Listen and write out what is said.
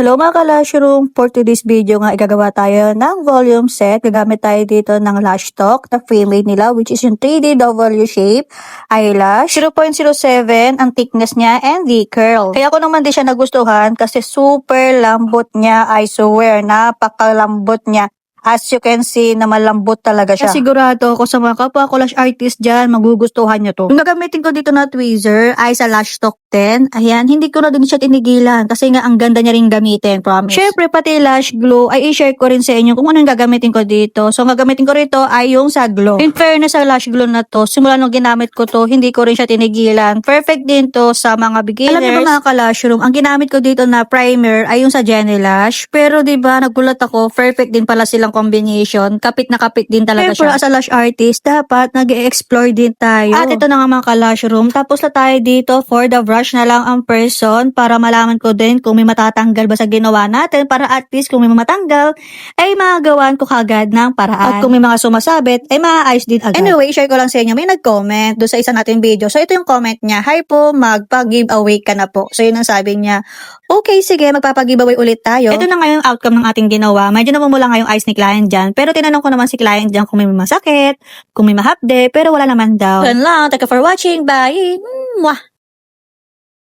Hello mga ka-Lashroom! For today's video nga, igagawa tayo ng volume set. Gagamit tayo dito ng lash stock na frame-made nila, which is yung 3D W shape eyelash. 0.07 ang thickness niya and the curl. Kaya ako naman din siya nagustuhan kasi super lambot niya, I swear. Napakalambot niya. As you can see, na malambot talaga siya. Sigurado ako sa mga kapwa ko lash artist dyan, magugustuhan nyo to. Yung gagamitin ko dito na tweezer ay sa Lash Stock 10. Ayan, hindi ko na din siya tinigilan kasi nga ang ganda niya rin gamitin, promise. Syempre, pati lash glue ay i-share ko rin sa inyo kung anong gagamitin ko dito. So, ang gagamitin ko rito ay yung sa glue. In fairness sa lash glue na to, simula nung ginamit ko to, hindi ko rin siya tinigilan. Perfect din to sa mga beginners. Alam niyo ba mga ka-Lashroom, ang ginamit ko dito na primer ay yung sa Jenny Lash. Pero 'di ba, nagulat ako, perfect din pala silang combination. Kapit na kapit din talaga siya. As a lash artist, dapat nag-explore din tayo. At ito na nga mga ka-Lashroom, tapos na tayo dito for the brush na lang ang person para malaman ko din kung may matatanggal ba sa ginawa natin para at least kung may matanggal ay magagawan ko kagad ng paraan. At kung may mga sumasabit ay maaayos din agad. Anyway, share ko lang sa inyo, may nag-comment doon sa isa nating video. So ito yung comment niya, "Hi po, magpa-giveaway ka na po." So yun ang sabi niya. Okay, sige, magpapag-giveaway ulit tayo. Ito na nga yung outcome ng ating ginawa. Medyo namumula nga yung eyes ni client dyan. Pero tinanong ko naman si client dyan kung may masakit, kung may mahapde, pero wala naman daw. Yan lang. Thank you for watching. Bye! Mwah!